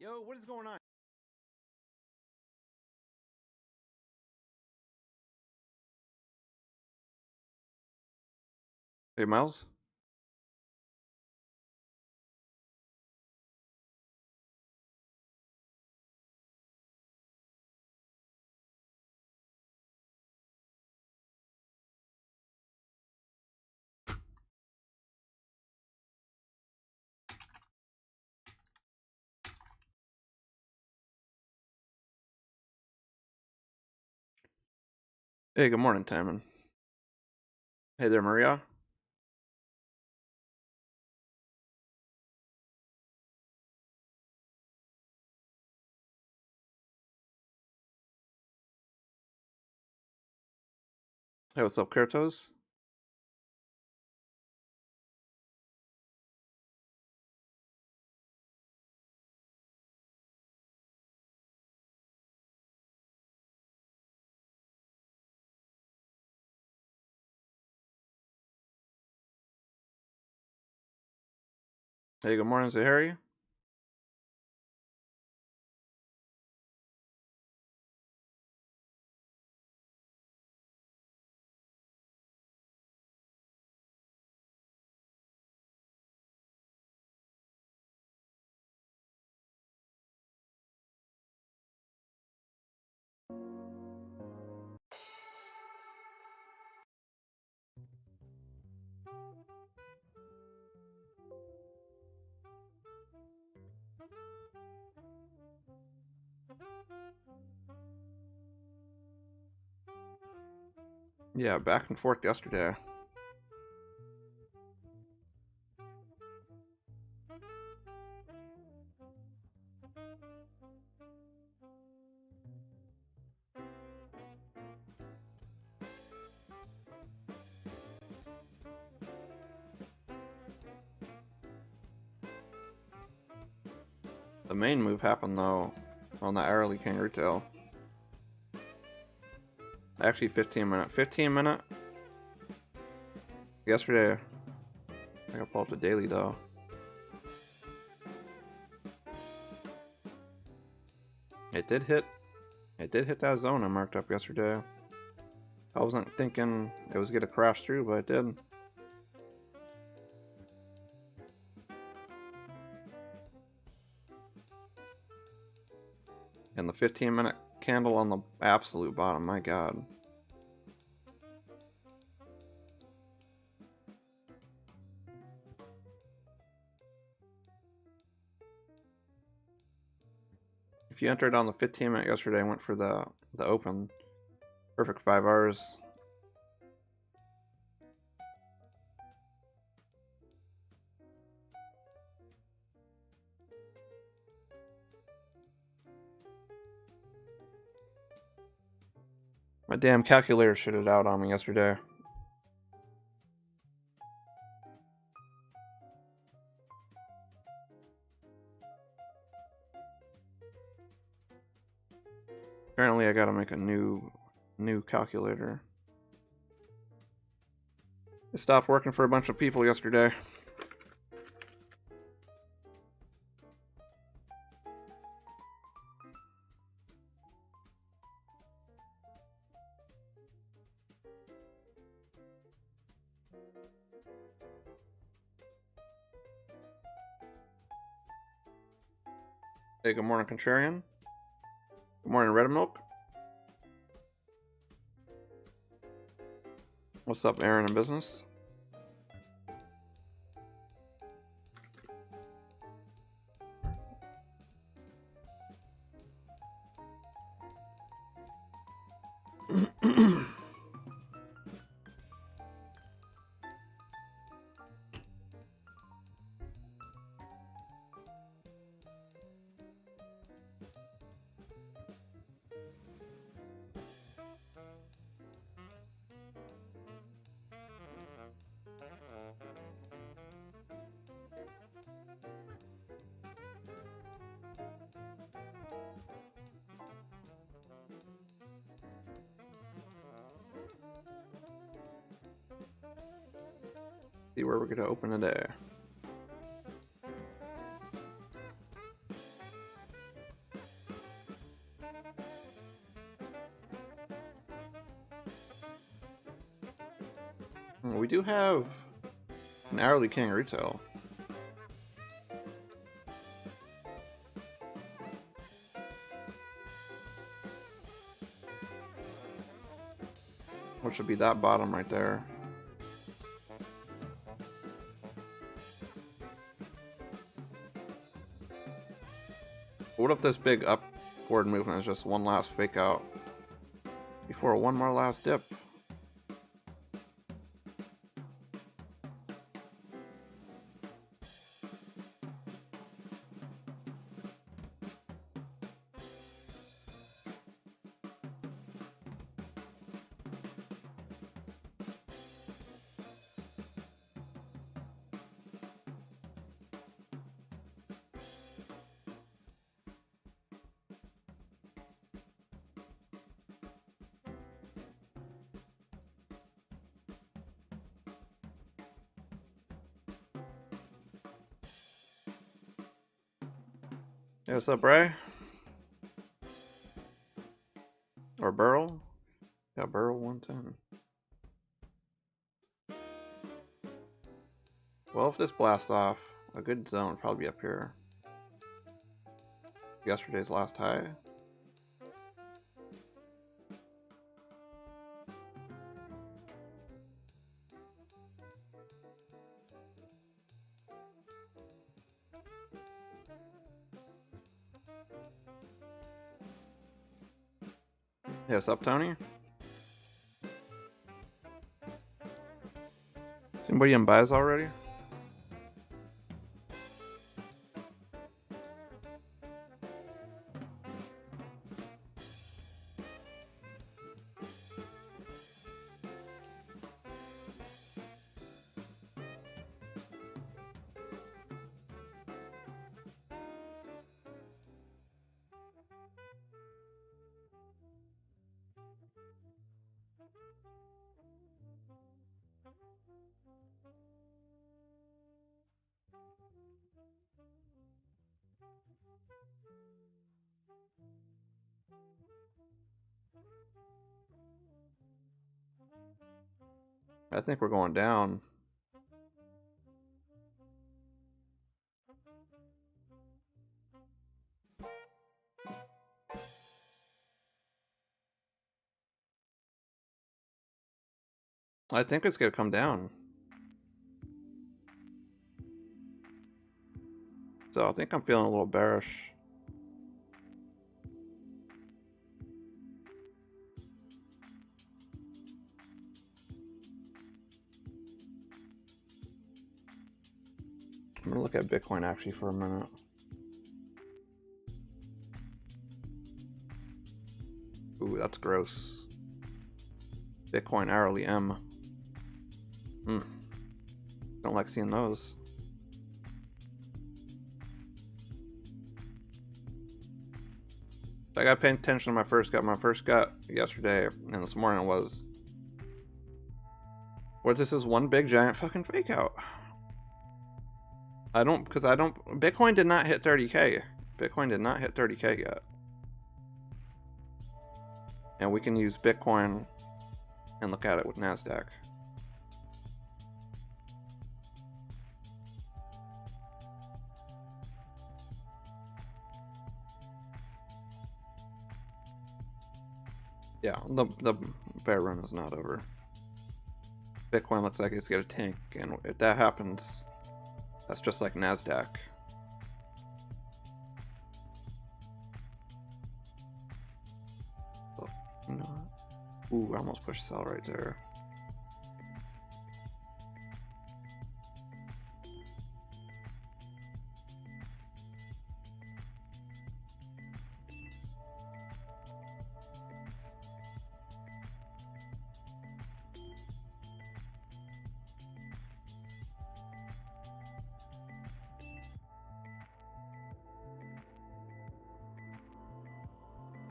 Yo, what is going on? Hey, Miles. Hey, good morning, Timon. Hey there, Maria. Hey, what's up, Kertos? Hey, good morning, Zahari. Yeah, back and forth yesterday. The main move happened, though, on the hourly Kangaroo Tail. Actually, 15 minute. 15 minute? Yesterday, I gotta pull up the daily, though. It did hit that zone I marked up yesterday. I wasn't thinking it was gonna crash through, but it did. And the 15-minute candle on the absolute bottom, my god. If you entered on the 15-minute yesterday, I went for the open. Perfect 5 hours. My damn calculator shitted out on me yesterday. Apparently I gotta make a new calculator. It stopped working for a bunch of people yesterday. Hey, good morning, Contrarian. Good morning, Red Milk. What's up, Aaron in business? See where we're gonna open today. We do have an hourly Kangaroo Tail. Which would be that bottom right there. What if this big upward movement is just one last fake out before one more last dip? Hey, what's up, Ray? Or Burl? Yeah, Burl 110. Well, if this blasts off, a good zone would probably be up here. Yesterday's last high. Hey, what's up, Tony? Is anybody in buys already? I think we're going down. I think it's gonna come down. So I think I'm feeling a little bearish. I'm gonna look at Bitcoin actually for a minute. Ooh, that's gross. Bitcoin hourly M. Don't like seeing those. I got paying attention to my first gut. My first gut yesterday and this morning was, what, this is one big giant fucking fake out. Bitcoin did not hit 30K. Bitcoin did not hit 30K yet. And we can use Bitcoin and look at it with NASDAQ. Yeah, the bear run is not over. Bitcoin looks like it's gonna tank, and if that happens, that's just like NASDAQ. So, you know what? Ooh, I almost pushed sell right there.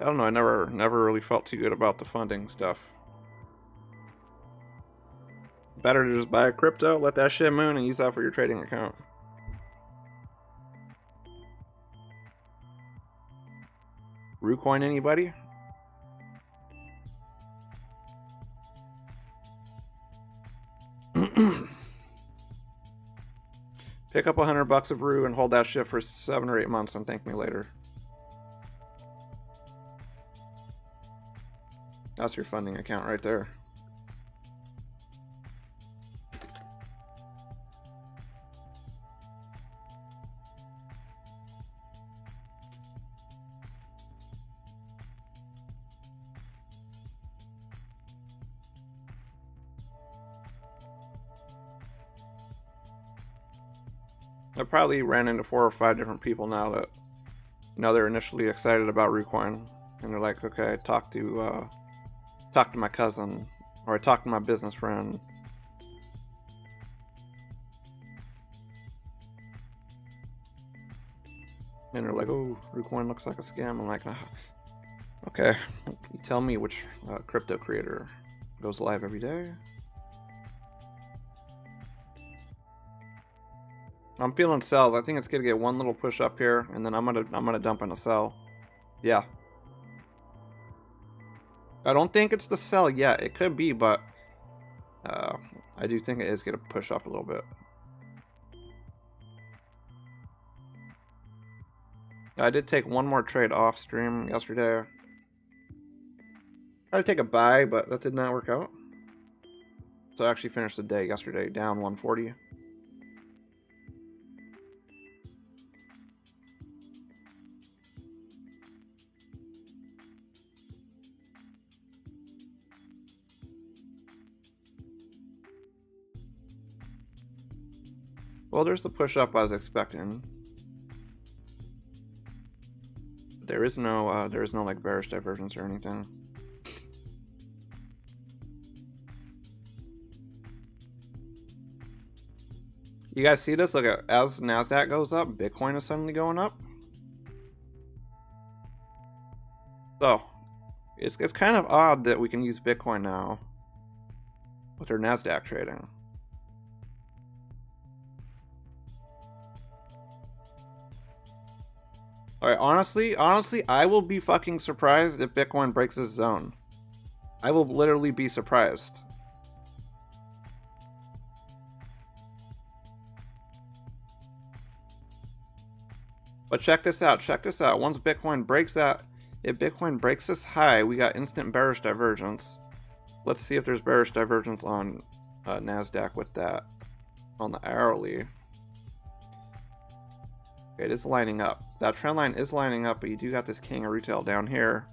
I don't know, I never really felt too good about the funding stuff. Better to just buy a crypto, let that shit moon, and use that for your trading account. Rucoin, anybody? Pick up $100 of brew and hold that shit for 7 or 8 months and thank me later. That's your funding account right there. I probably ran into 4 or 5 different people now that, you know, they're initially excited about Recoin, and they're like, okay, talk to my cousin, or I talked to my business friend. And they're like, oh, Recoin looks like a scam. I'm like, okay, you tell me which crypto creator goes live every day. I'm feeling sells. I think it's gonna get one little push up here, and then I'm gonna dump in a sell. Yeah. I don't think it's the sell yet. It could be, but I do think it is gonna push up a little bit. I did take one more trade off stream yesterday. I tried to take a buy, but that did not work out. So I actually finished the day yesterday down 140. Well, there's the push up I was expecting. There is no like bearish divergence or anything. You guys see this? Look at, as NASDAQ goes up, Bitcoin is suddenly going up. So it's kind of odd that we can use Bitcoin now with our NASDAQ trading. Alright, honestly, I will be fucking surprised if Bitcoin breaks this zone. I will literally be surprised. But check this out, Once Bitcoin breaks that, if Bitcoin breaks this high, we got instant bearish divergence. Let's see if there's bearish divergence on NASDAQ with that on the hourly. Okay, it is lining up. That trend line is lining up, but you do got this Kangaroo Tail down here.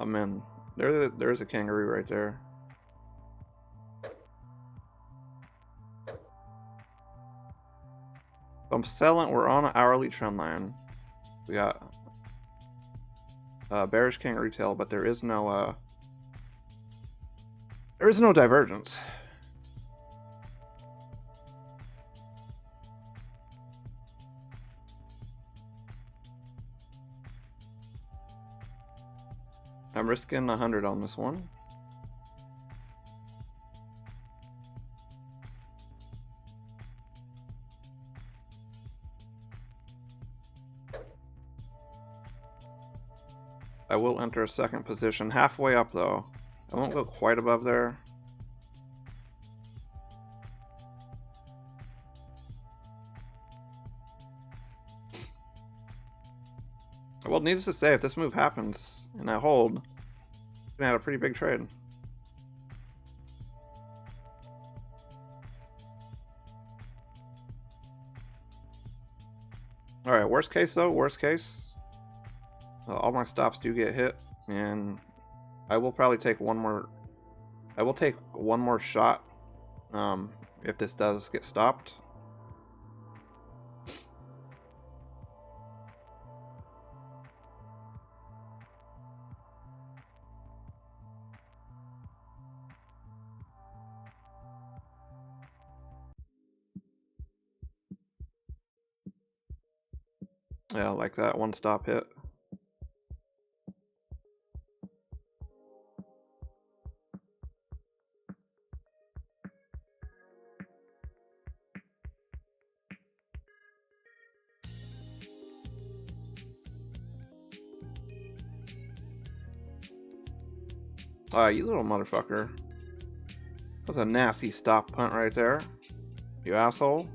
I'm in. There's a kangaroo right there. I'm selling. We're on an hourly trend line. We got bearish Kangaroo Tail, but there is no divergence. I'm risking 100 on this one. I will enter a second position halfway up though. I won't go quite above there. Well, needless to say, if this move happens and I hold, I'm gonna have a pretty big trade. Alright, worst case though, all my stops do get hit, and I will probably take one more. I will take one more shot if this does get stopped. Yeah, like that one stop hit. Ah, you little motherfucker. That's a nasty stop punt right there. You asshole.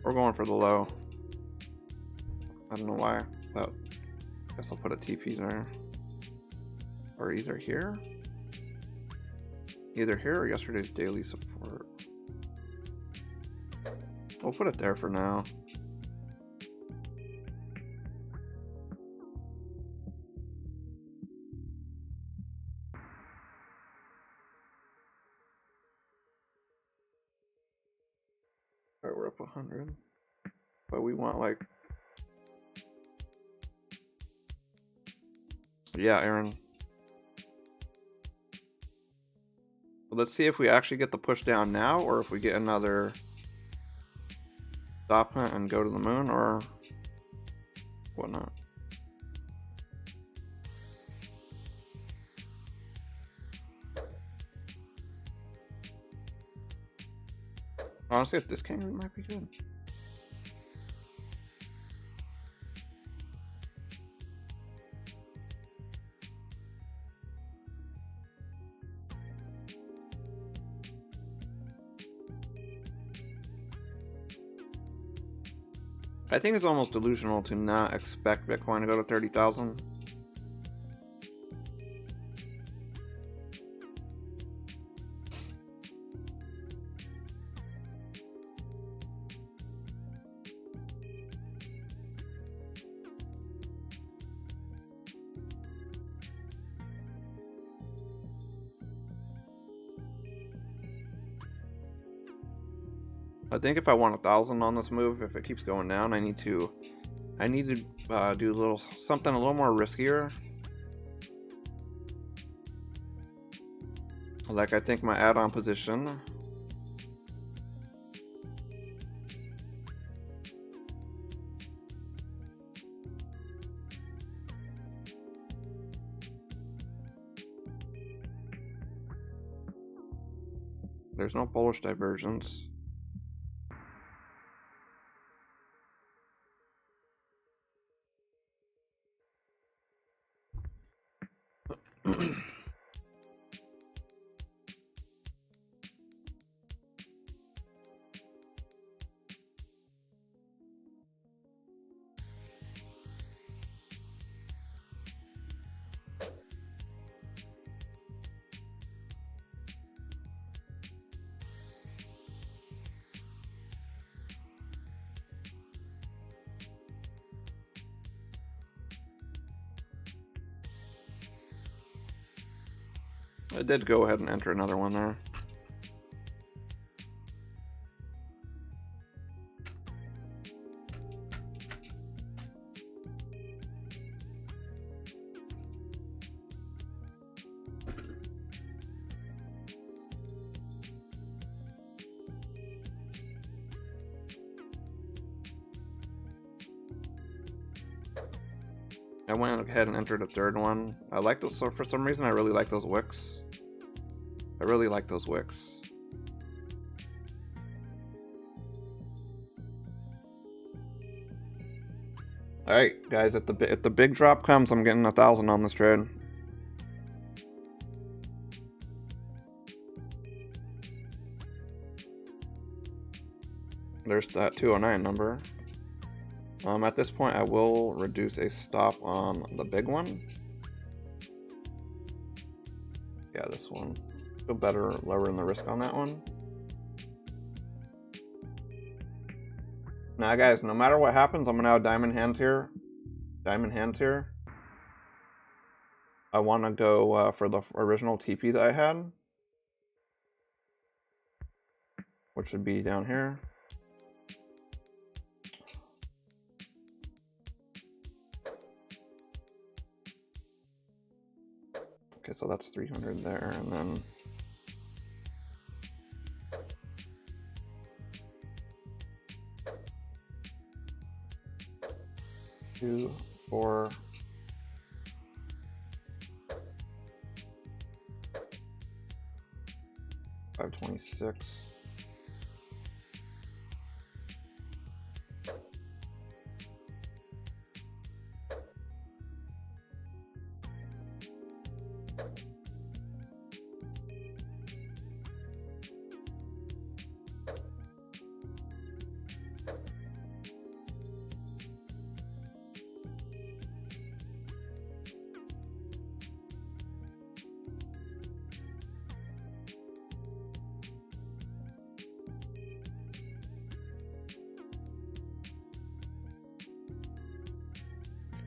We're going for the low. I don't know why, but I guess I'll put a TP there. Or either here? Either here or yesterday's daily support. We'll put it there for now. Alright, we're up 100. But we want like... Yeah, Aaron. Let's see if we actually get the push down now, or if we get another stop hunt and go to the moon, or whatnot. Honestly, if this kangaroo might be good. I think it's almost delusional to not expect Bitcoin to go to 30,000. I think if I want 1,000 on this move, if it keeps going down, I need to do something a little more riskier. Like I think my add-on position. There's no bullish divergence. I did go ahead and enter another one there. I went ahead and entered a third one. I like those, so for some reason I really like those wicks. I really like those wicks. Alright guys, if the big drop comes, I'm getting 1,000 on this trade. There's that 209 number. At this point, I will reduce a stop on the big one. Yeah, this one. Feel better lowering the risk on that one. Now, guys, no matter what happens, I'm gonna have diamond hands here. Diamond hands here. I want to go for the original TP that I had, which would be down here. Okay, so that's 300 there, and then 2, 4, 526.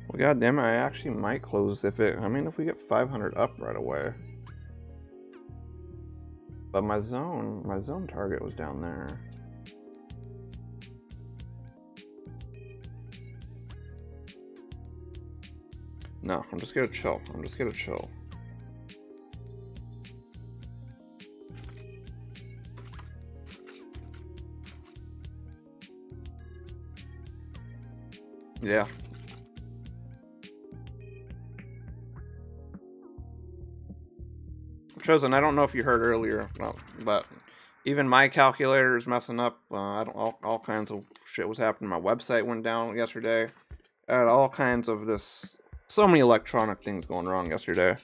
Well, god damn it, I actually might close if we get 500 up right away. But my zone target was down there. No, I'm just gonna chill. Yeah. Chosen, I don't know if you heard earlier, but even my calculator is messing up. All kinds of shit was happening. My website went down yesterday. I had all kinds of this. So many electronic things going wrong yesterday.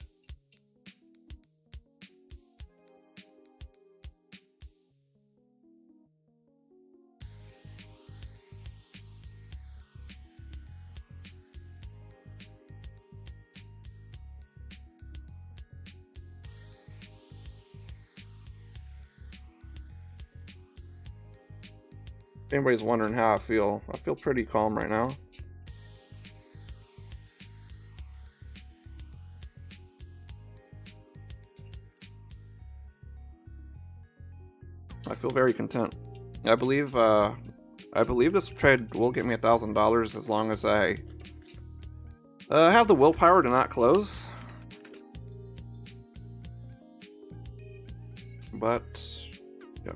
If anybody's wondering how I feel pretty calm right now. I feel very content. I believe this trade will get me $1,000 as long as I have the willpower to not close. But yeah.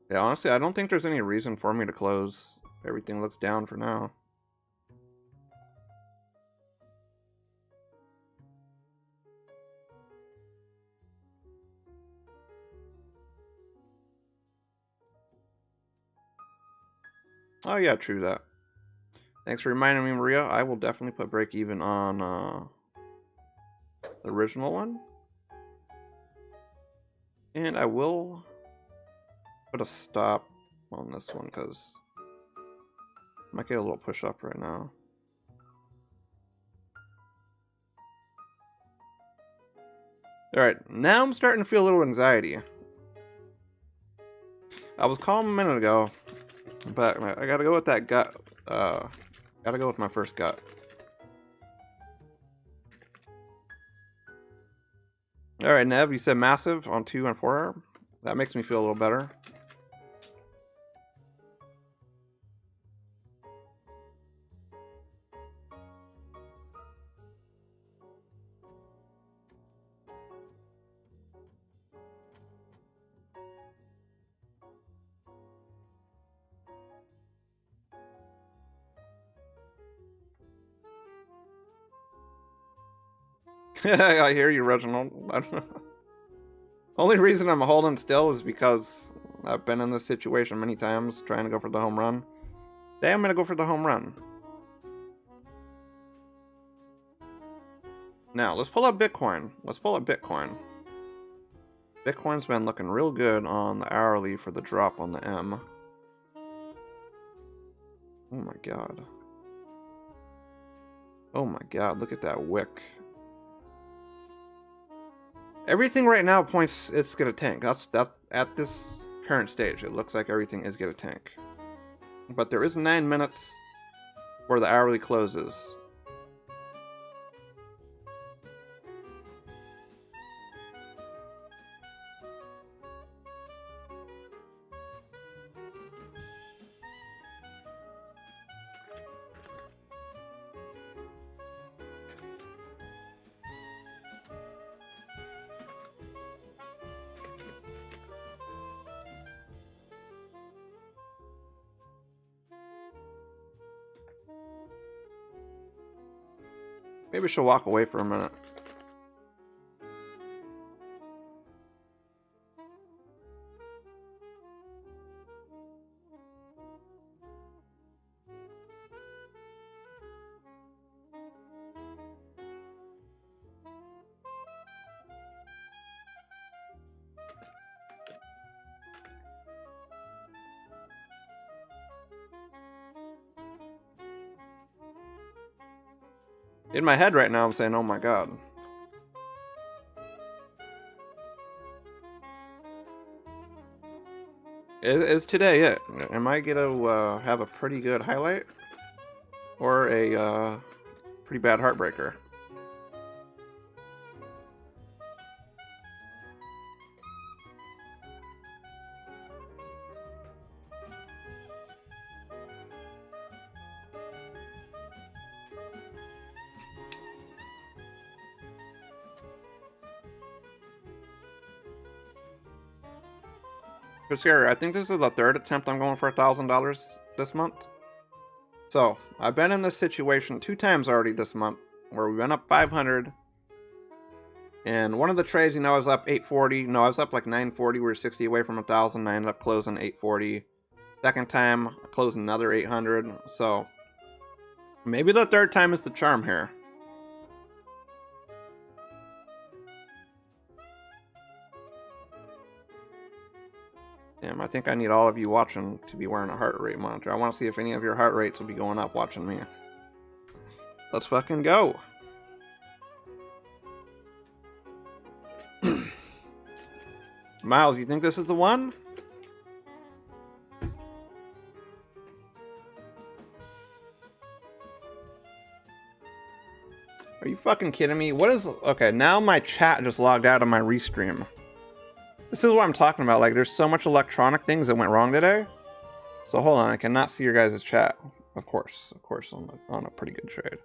Yeah, honestly, I don't think there's any reason for me to close. Everything looks down for now. Oh yeah, true that. Thanks for reminding me, Maria. I will definitely put break even on the original one. And I will put a stop on this one because I might get a little push up right now. Alright, now I'm starting to feel a little anxiety. I was calm a minute ago, but I gotta go with that gut. Gotta go with my first gut. Alright, Nev, you said massive on 2 and 4 hour. That makes me feel a little better. I hear you, Reginald. Only reason I'm holding still is because I've been in this situation many times trying to go for the home run. Today I'm going to go for the home run. Now, let's pull up Bitcoin. Bitcoin's been looking real good on the hourly for the drop on the M. Oh my god. Oh my god, look at that wick. Everything right now points it's gonna tank. That's at this current stage. It looks like everything is gonna tank. But there is 9 minutes where the hourly closes. Maybe we should walk away for a minute. In my head right now, I'm saying, oh my god. Is today it? Am I gonna have a pretty good highlight? Or a pretty bad heartbreaker? But scary, I think this is the third attempt I'm going for $1,000 this month. So, I've been in this situation 2 times already this month, where we went up 500. And one of the trades, you know, I was up 840. No, I was up like 940. We were 60 away from 1,000. I ended up closing 840. Second time, I closed another 800. So, maybe the third time is the charm here. Damn, I think I need all of you watching to be wearing a heart rate monitor. I want to see if any of your heart rates will be going up watching me. Let's fucking go. Miles, you think this is the one? Are you fucking kidding me? What is... Okay, now my chat just logged out of my restream. This is what I'm talking about. Like, there's so much electronic things that went wrong today. So hold on, I cannot see your guys' chat. Of course, on a pretty good trade.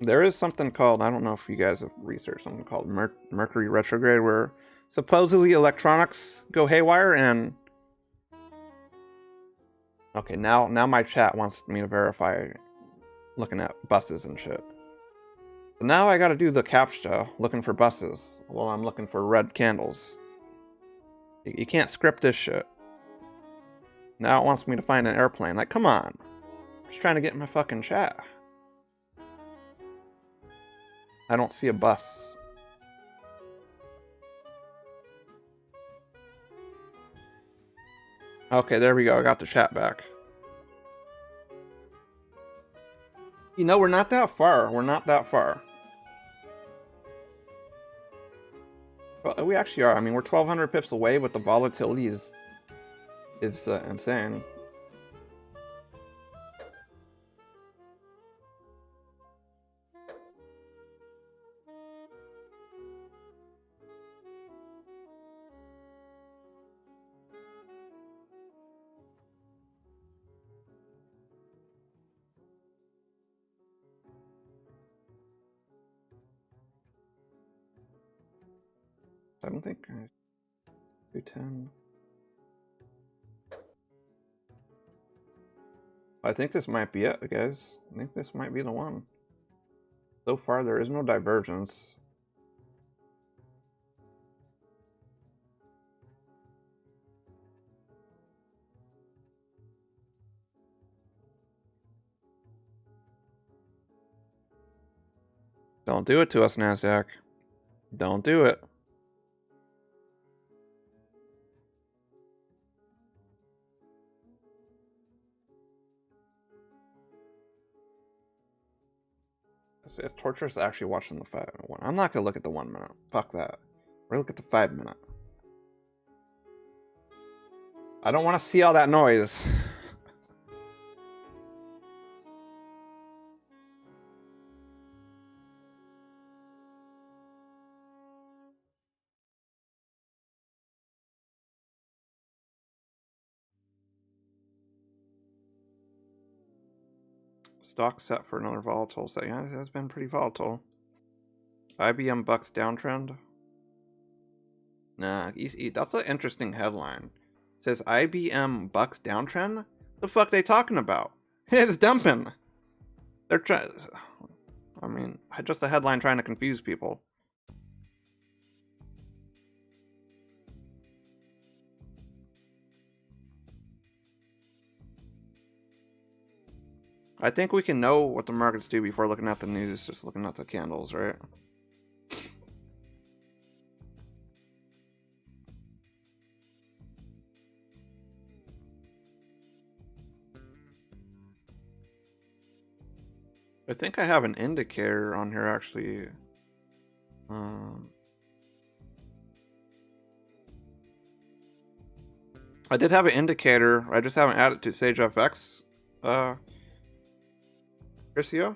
There is something called, I don't know if you guys have researched something called Mercury retrograde, where supposedly electronics go haywire and... Okay, now my chat wants me to verify looking at buses and shit. So now I gotta do the CAPTCHA looking for buses while I'm looking for red candles. You can't script this shit. Now it wants me to find an airplane. Like, come on. I'm just trying to get in my fucking chat. I don't see a bus. Okay, there we go. I got the chat back. You know, we're not that far. We're not that far. Well, we actually are. I mean, we're 1,200 pips away, but the volatility is insane. I don't think I 210. I think this might be it, guys. I think this might be the one. So far, there is no divergence. Don't do it to us, NASDAQ. Don't do it. It's torturous actually watching the 5 minute one. I'm not gonna look at the 1 minute. Fuck that. We're gonna look at the 5 minute. I don't want to see all that noise. Stock set for another volatile. So yeah, it has been pretty volatile. IBM bucks downtrend. Nah, that's an interesting headline. It says IBM bucks downtrend? The fuck they talking about? It's dumping. They're trying. I mean, just a headline trying to confuse people. I think we can know what the markets do before looking at the news, just looking at the candles, right? I think I have an indicator on here actually. I did have an indicator. I just haven't added to SageFX. Chrisio?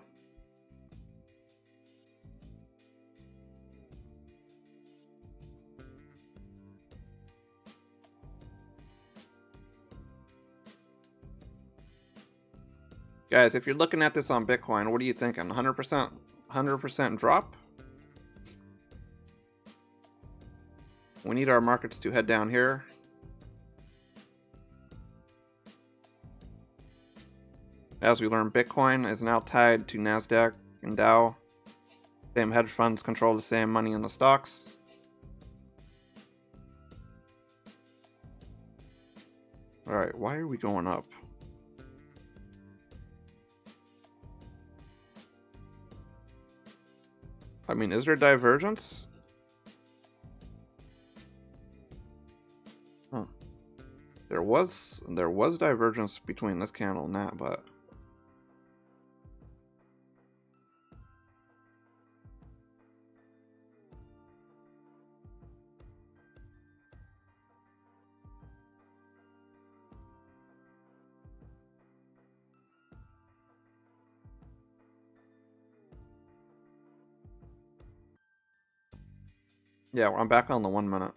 Guys, if you're looking at this on Bitcoin, what are you thinking? 100%? 100% drop? We need our markets to head down here. As we learn, Bitcoin is now tied to NASDAQ and Dow. Same hedge funds control the same money in the stocks. Alright, why are we going up? I mean, is there divergence? Huh. There was divergence between this candle and that, but yeah, I'm back on the 1 minute.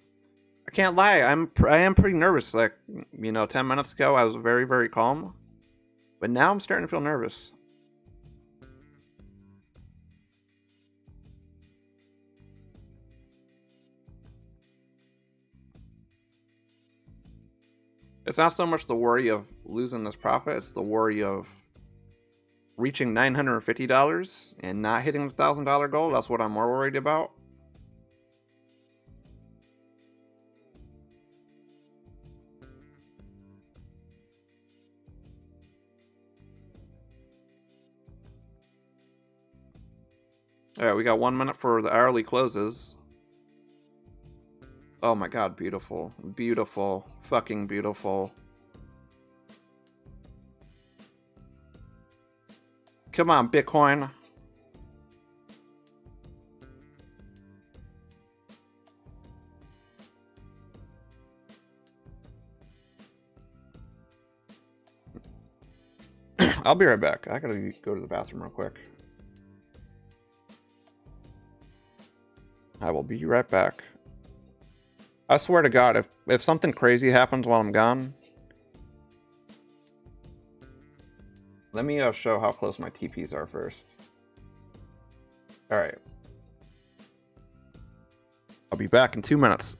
I can't lie, I am pretty nervous. Like, you know, 10 minutes ago I was very, very calm, but now I'm starting to feel nervous. It's not so much the worry of losing this profit, it's the worry of reaching $950 and not hitting the $1,000 goal. That's what I'm more worried about. Alright, we got 1 minute for the hourly closes. Oh my god, beautiful. Beautiful. Fucking beautiful. Come on, Bitcoin. I'll be right back. I gotta go to the bathroom real quick. I will be right back. I swear to God, if something crazy happens while I'm gone, let me show how close my TPs are first. Alright. I'll be back in 2 minutes.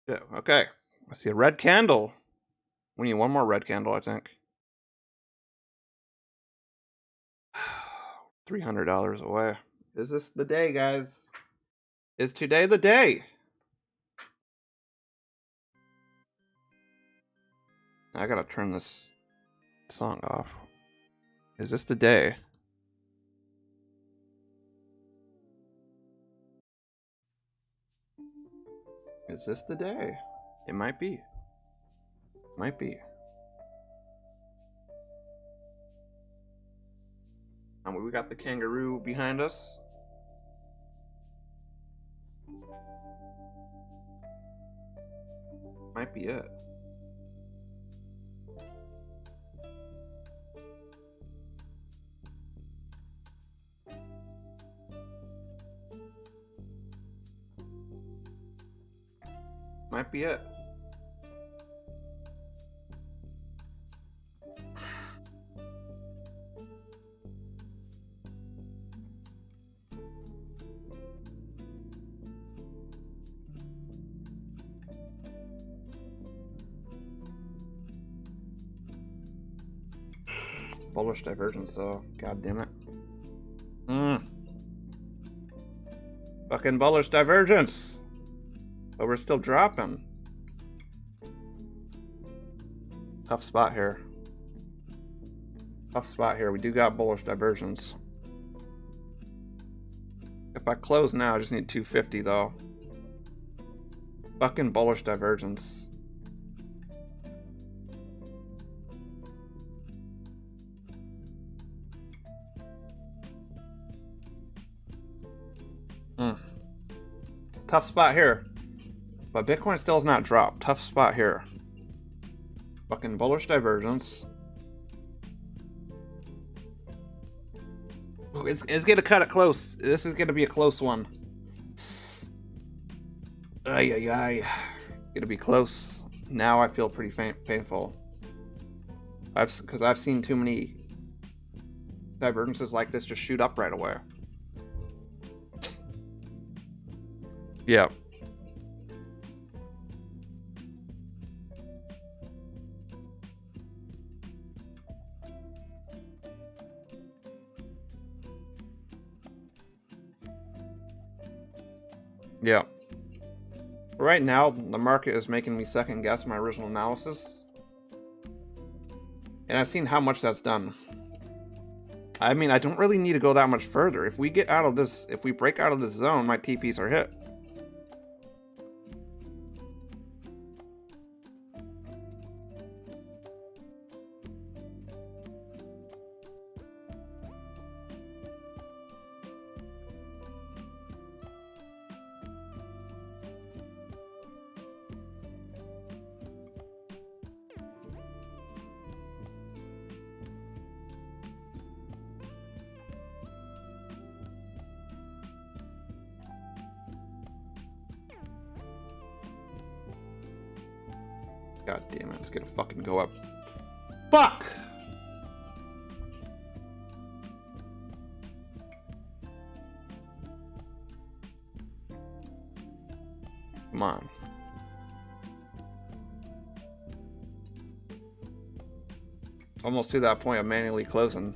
Yeah, okay. I see a red candle. We need one more red candle, I think. $300 away. Is this the day, guys? Is today the day? I gotta turn this song off. Is this the day? Is this the day? It might be. Might be. And we got the kangaroo behind us. Might be it. Might be it. Bullish divergence, though. God damn it. Fucking bullish divergence. But we're still dropping. Tough spot here. Tough spot here. We do got bullish divergence. If I close now, I just need 250 though. Fucking bullish divergence. Tough spot here. But Bitcoin still has not dropped. Tough spot here. Fucking bullish divergence. Ooh, it's gonna cut it close. This is gonna be a close one. Ay, ay, ay. It's gonna be close. Now I feel pretty painful. Because I've seen too many divergences like this just shoot up right away. Yeah. Yeah. Right now, the market is making me second guess my original analysis. And I've seen how much that's done. I mean, I don't really need to go that much further. If we get out of this, if we break out of this zone, my TPs are hit. God damn it, it's gonna fucking go up. Fuck! Come on. Almost to that point of manually closing.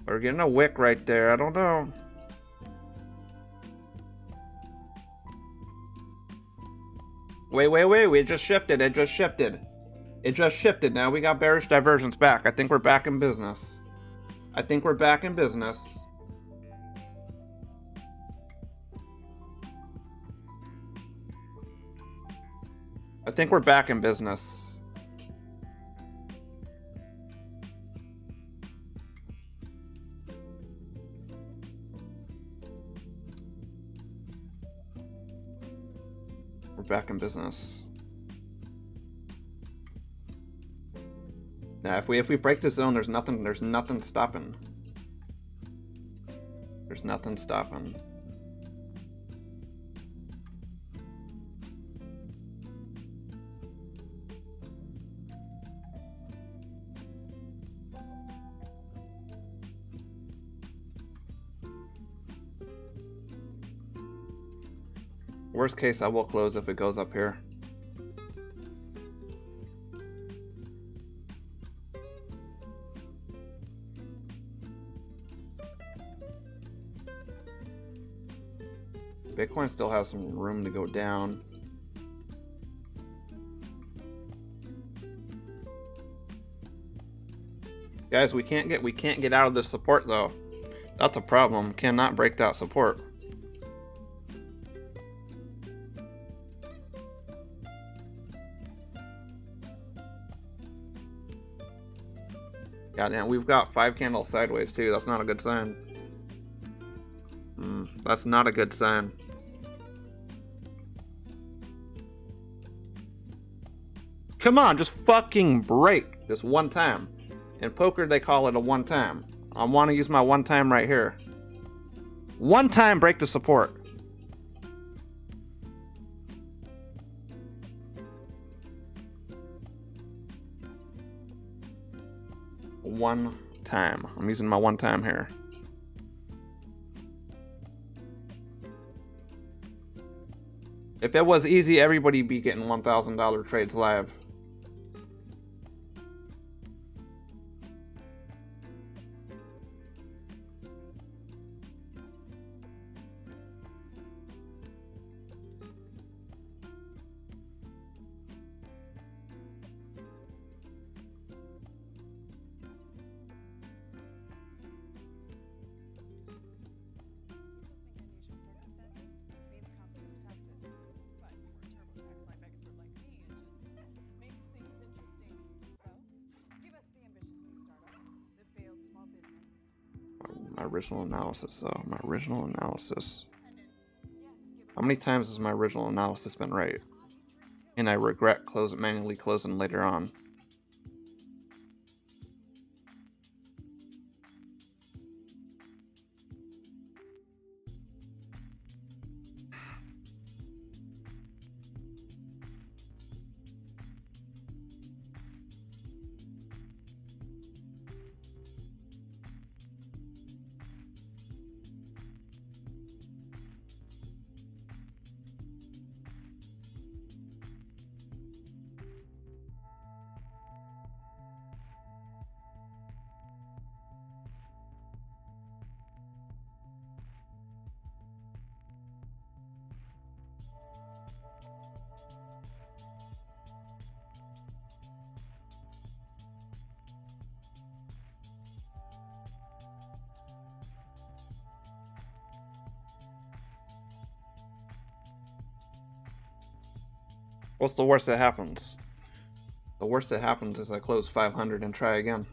We're getting a wick right there, I don't know. Wait, it just shifted, it just shifted, now we got bearish divergence back. I think we're back in business. I think we're back in business. I think we're back in business. We're back in business. Now, if we break the zone, there's nothing stopping. There's nothing stopping. Worst case, I will close if it goes up here. Bitcoin still has some room to go down. Guys, we can't get out of this support though. That's a problem. Cannot break that support. Goddamn, we've got 5 candles sideways too. That's not a good sign. That's not a good sign. Come on, just fucking break this one time. In poker, they call it a one time. I want to use my one time right here. One time, break the support. One time. I'm using my one time here. If it was easy, everybody'd be getting $1,000 trades live. My original analysis though, my original analysis. How many times has my original analysis been right? And I regret manually closing later on. What's the worst that happens? The worst that happens is I close 500 and try again.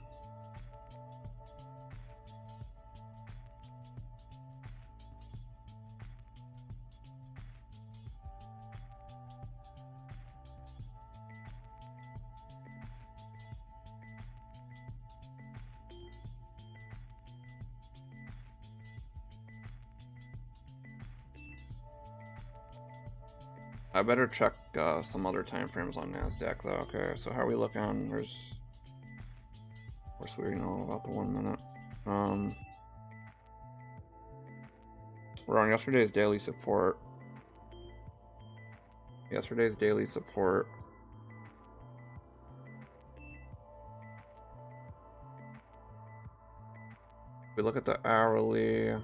I better check some other time frames on NASDAQ though. Okay, so how are we looking? Where's... Of course we already know about the 1 minute. We're on yesterday's daily support. Yesterday's daily support. If we look at the hourly,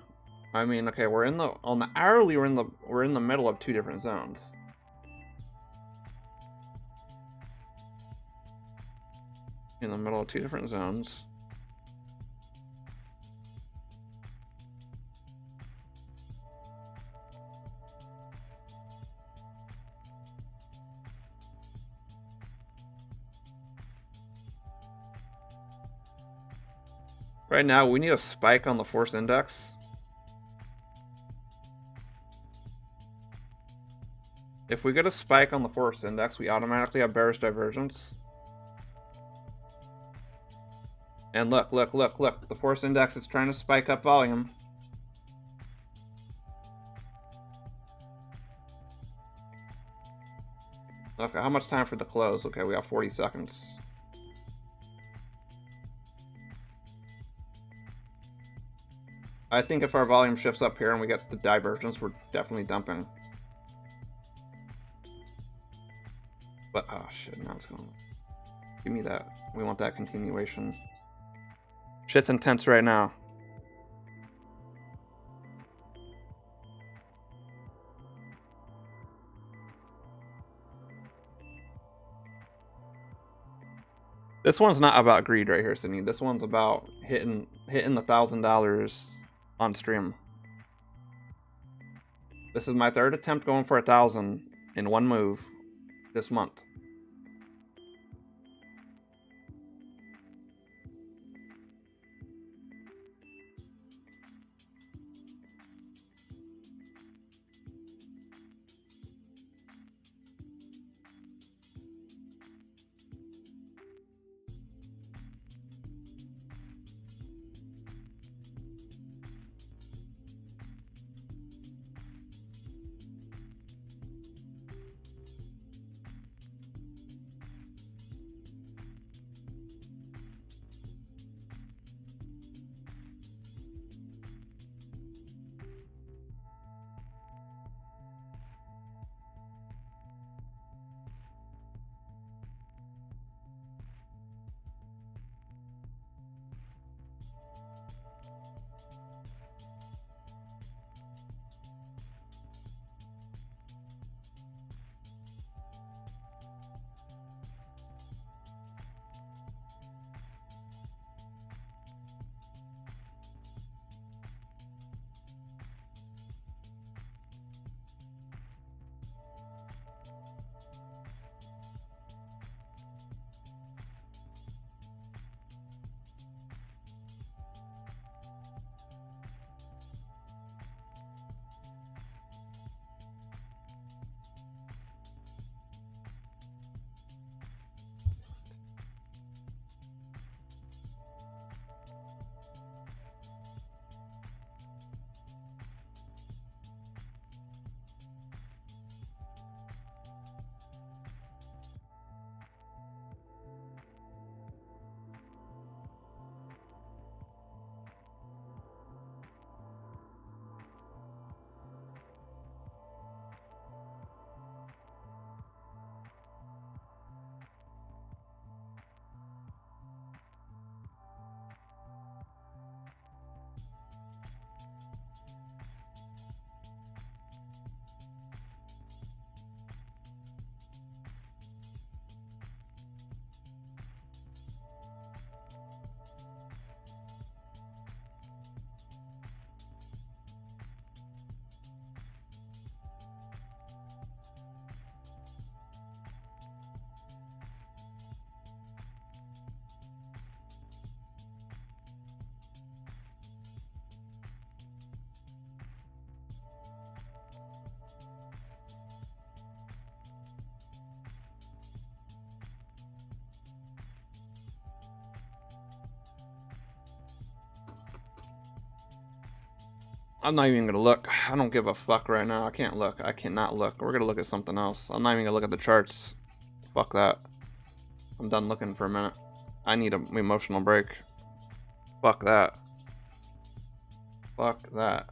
I mean, okay, we're in the on the hourly, we're in the middle of 2 different zones. In the middle of 2 different zones. Right now, we need a spike on the force index. If we get a spike on the force index, we automatically have bearish divergence. And look, look, look, look. The force index is trying to spike up volume. Okay, how much time for the close? Okay, we got 40 seconds. I think if our volume shifts up here and we get the divergence, we're definitely dumping. But, oh shit, now it's going. Give me that. We want that continuation. Shit's intense right now. This one's not about greed right here, Sydney. This one's about hitting the $1,000 on stream. This is my third attempt going for 1,000 in one move this month. I'm not even gonna look. I don't give a fuck right now. I can't look. I cannot look. We're gonna look at something else. I'm not even gonna look at the charts. Fuck that. I'm done looking for a minute. I need an emotional break. Fuck that. Fuck that.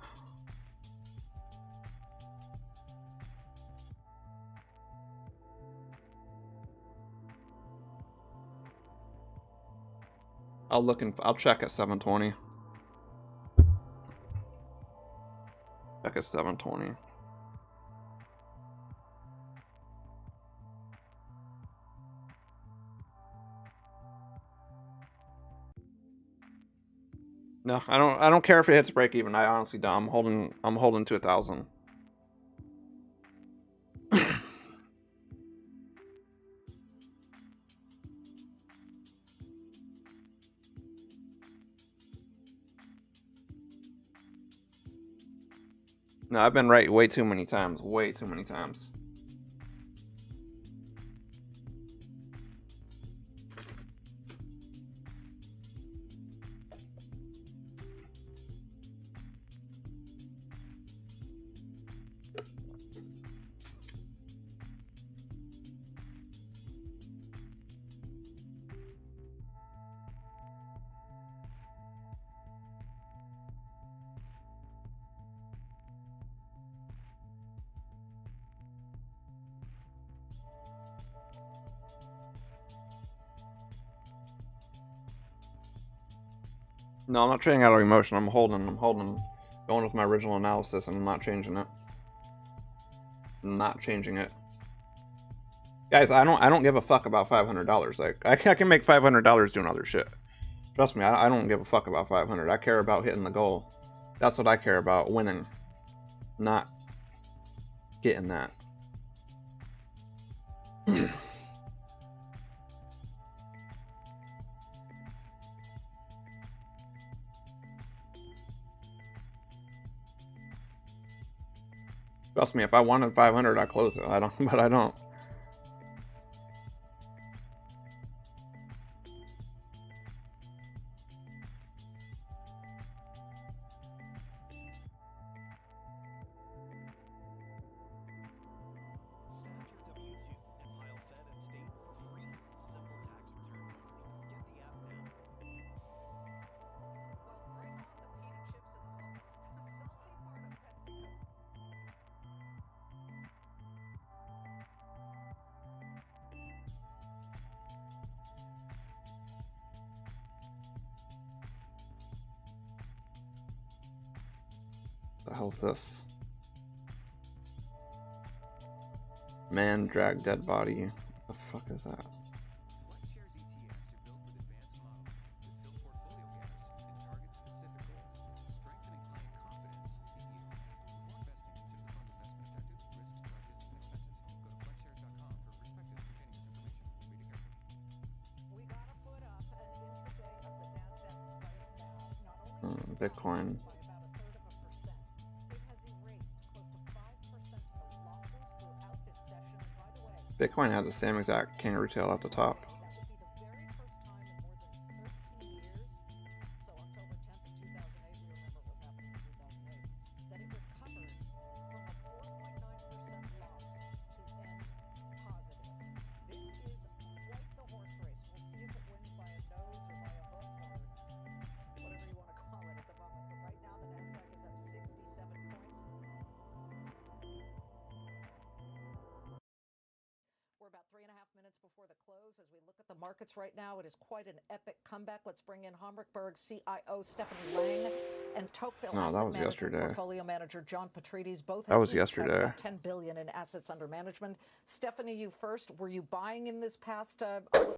I'll check at 720. Check at 720. No, I don't care if it hits break even. I honestly don't. I'm holding to 1,000. No, I've been right way too many times. Way too many times. No, I'm not trading out of emotion. I'm holding, going with my original analysis, and I'm not changing it. I'm not changing it. Guys, I don't give a fuck about $500. Like I can make $500 doing other shit. Trust me, I don't give a fuck about 500. I care about hitting the goal. That's what I care about, winning, not getting that. Trust me, if I wanted 500, I'd close it. I don't, but I don't. What the hell's this? Man drag dead body. What the fuck is that? Bitcoin. Bitcoin had the same exact Kangaroo Tail at the top. Markets right now. It is quite an epic comeback. Let's bring in Hamrickberg CIO Stephanie Lang and Tocqueville Asset Manager Portfolio Manager John Petrides. Both have about 10 billion in assets under management. Stephanie, you first. Were you buying in this past,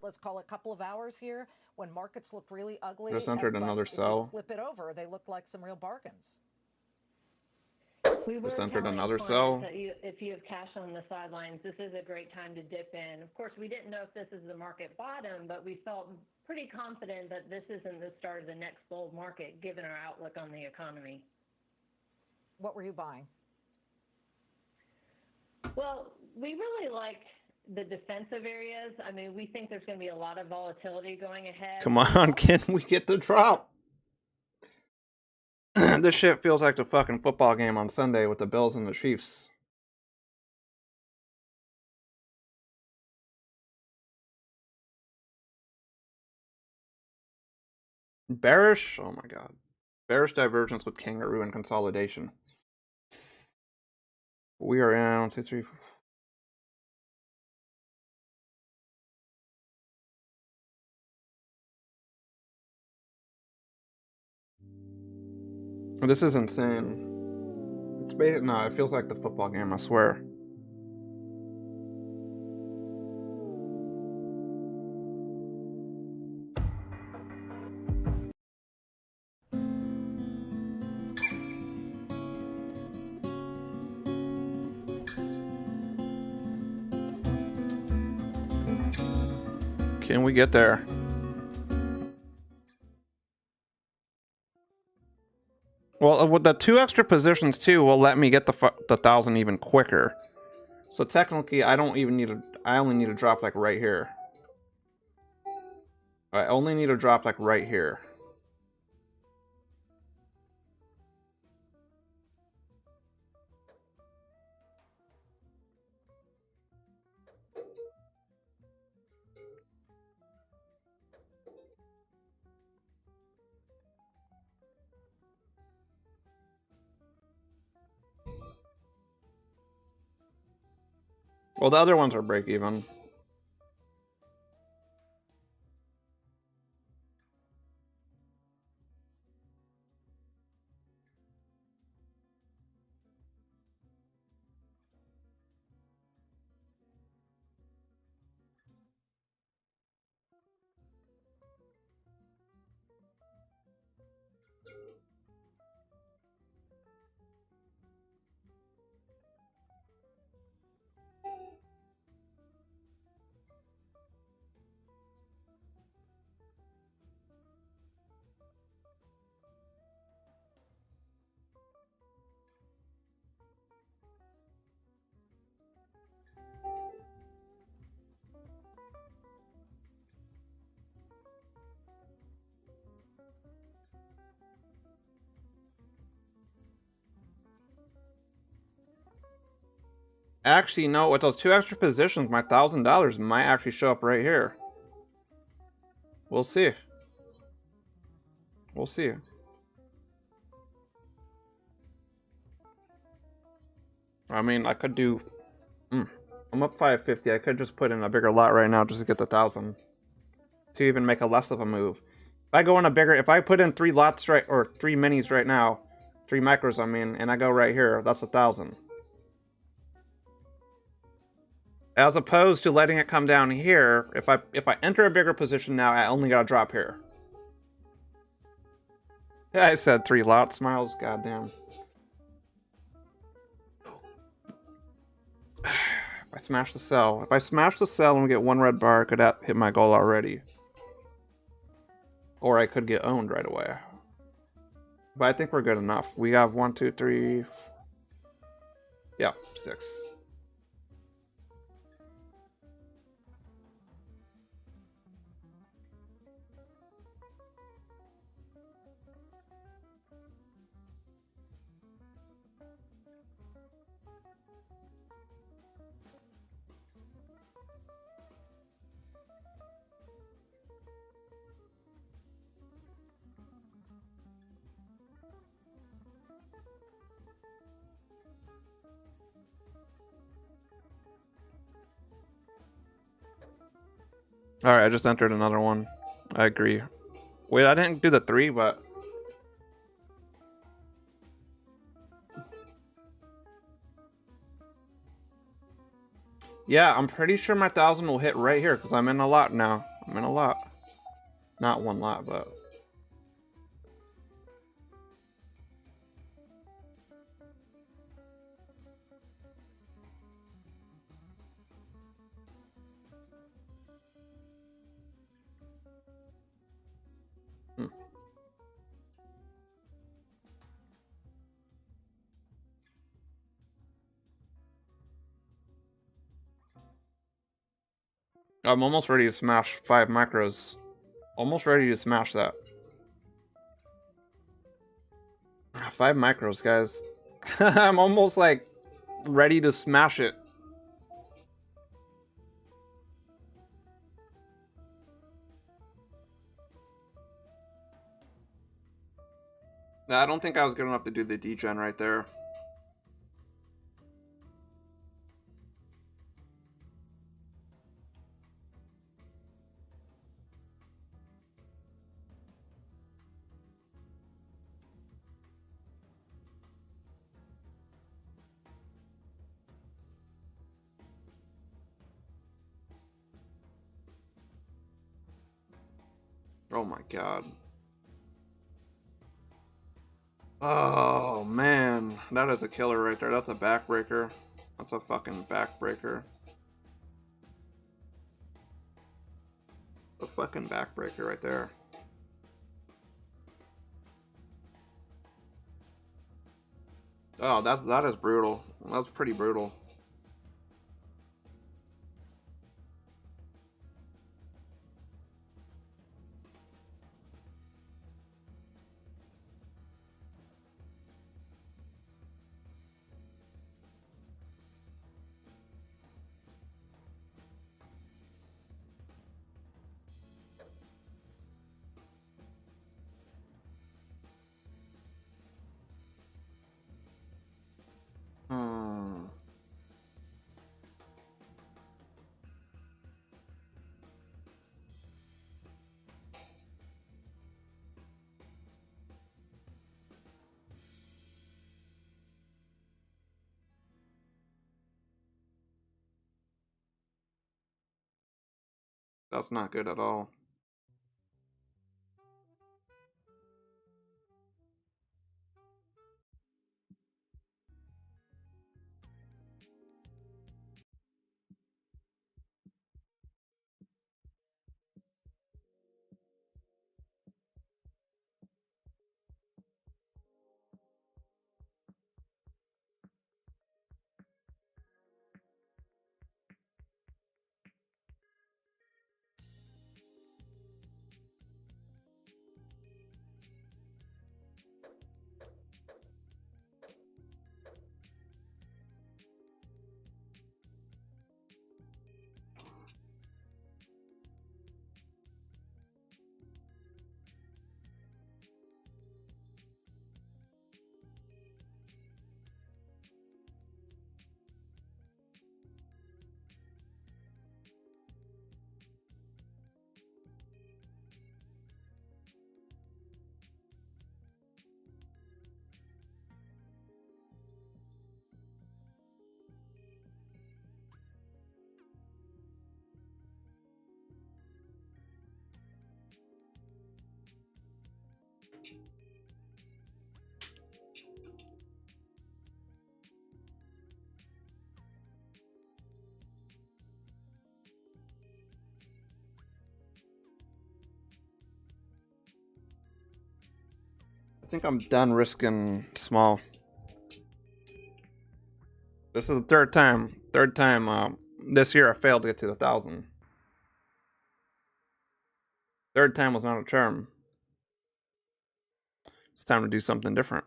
let's call it, couple of hours here when markets looked really ugly? Just entered another sell. If you flip it over, they look like some real bargains. We were just entered another sell. If you have cash on the sidelines, this is a great time to dip in. Of course, we didn't know if this is the market bottom, but we felt pretty confident that this isn't the start of the next bull market, given our outlook on the economy. What were you buying? Well, we really like the defensive areas. I mean, we think there's going to be a lot of volatility going ahead. Come on, can we get the drop? This shit feels like the fucking football game on Sunday with the Bills and the Chiefs. Bearish? Oh my god. Bearish divergence with Kangaroo and consolidation. We are in 1, 2, 3, 4. This is insane. It's basically, no, it feels like the football game, I swear. Can we get there? Well, with the 2 extra positions too, will let me get the 1,000 even quicker. So technically, I don't even need I only need to drop like right here. I only need to drop like right here. Well, the other ones are break even. Actually, no, with those 2 extra positions, my $1,000 might actually show up right here. We'll see. We'll see. I mean, I could do... I'm up 550. I could just put in a bigger lot right now just to get the 1,000. To even make a less of a move. If I go in a bigger... If I put in 3 lots right... Or 3 minis right now... 3 micros, I mean, and I go right here, that's 1,000. As opposed to letting it come down here, if I enter a bigger position now, I only gotta drop here. Yeah, I said 3 lots, Smiles, goddamn. If I smash the sell. If I smash the sell and we get 1 red bar, I could hit my goal already. Or I could get owned right away. But I think we're good enough. We have 1, 2, 3... Yeah, 6. Alright, I just entered another one. I agree. Wait, I didn't do the 3, but... Yeah, I'm pretty sure my 1,000 will hit right here, because I'm in a lot now. I'm in a lot. Not 1 lot, but... I'm almost ready to smash 5 macros. Almost ready to smash that. 5 macros, guys. I'm almost like ready to smash it. Nah, I don't think I was good enough to do the degen right there. Oh my god. Oh man, that is a killer right there. That's a backbreaker. That's a fucking backbreaker. A fucking backbreaker right there. Oh, that is brutal. That's pretty brutal. That's not good at all. I think I'm done risking small. This is the third time this year I failed to get to the 1,000. Third time was not a charm. It's time to do something different.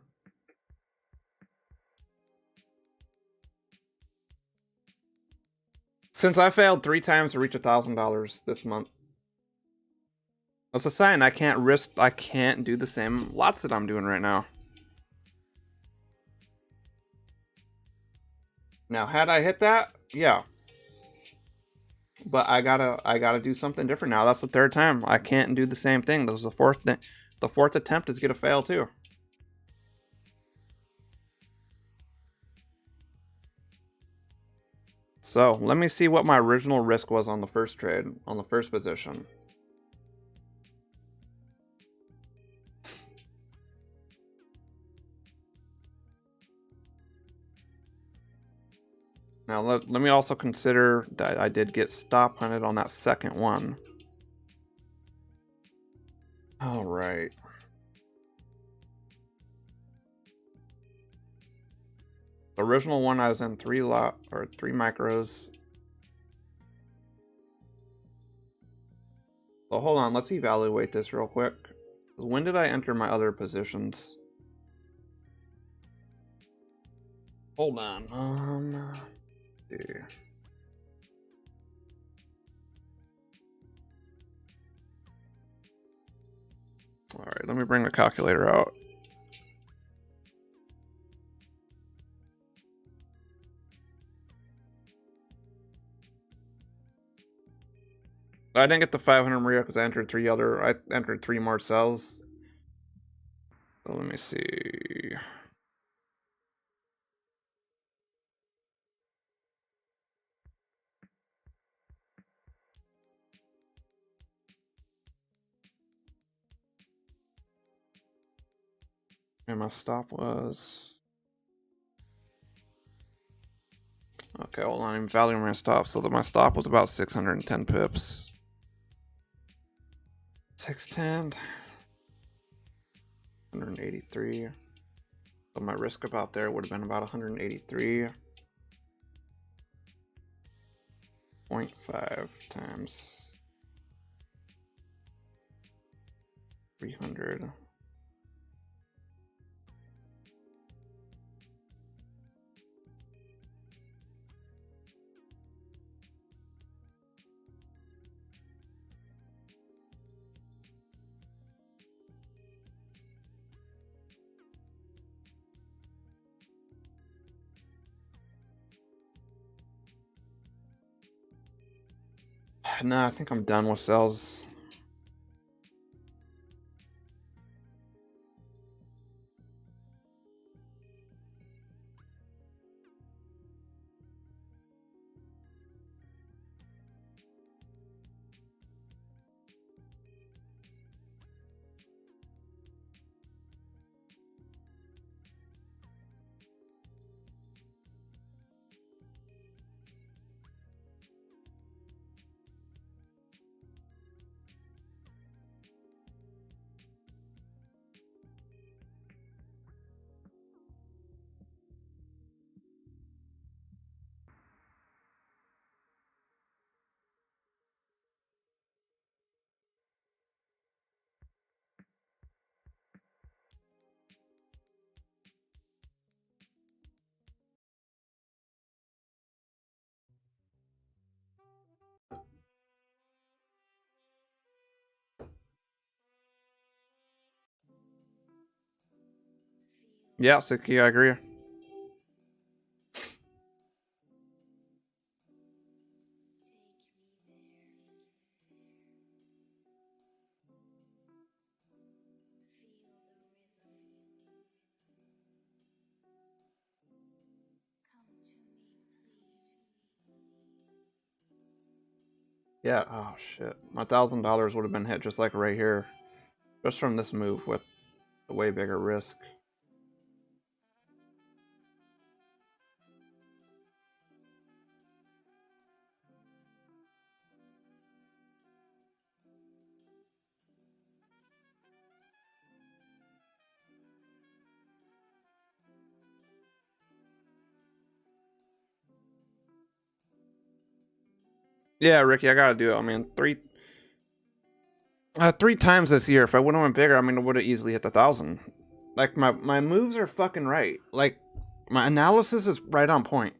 Since I failed 3 times to reach $1,000 this month, that's a sign I can't do the same lots that I'm doing right now. Now, had I hit that, yeah. But I gotta do something different now. That's the third time. I can't do the same thing. This was the fourth thing. The fourth attempt is gonna fail too. So let me see what my original risk was on the first trade, on the first position. Now let me also consider that I did get stop hunted on that second one. All right. The original one I was in 3 micros. So hold on, let's evaluate this real quick. When did I enter my other positions? Hold on. See. All right, let me bring the calculator out. I didn't get the 500 Maria because I entered 3 more cells. So let me see. And my stop was... Okay, hold on, I'm valuing my stop. So my stop was about 610 pips. 610. 183. So my risk about there would have been about 183.5 times 300. Nah, I think I'm done with cells. Yeah, Siki, I agree. Yeah, oh shit. My $1,000 would have been hit just like right here. Just from this move with a way bigger risk. Yeah, Ricky, I gotta do it. I mean, three times this year. If I would have went bigger, I mean, it would have easily hit the 1,000. Like my moves are fucking right. Like my analysis is right on point.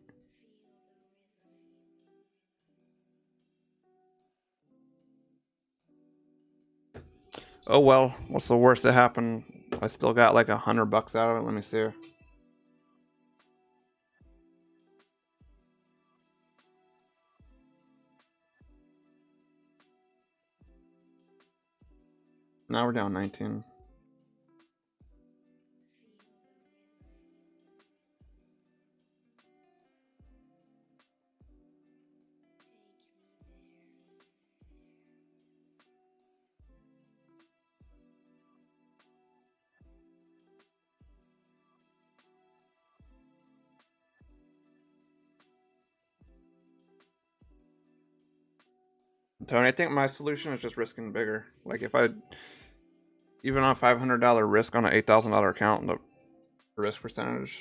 Oh well, what's the worst that happened? I still got like $100 out of it. Let me see. Now we're down 19. Tony, I think my solution is just risking bigger. Like if I, even on $500 risk on an $8,000 account, the risk percentage.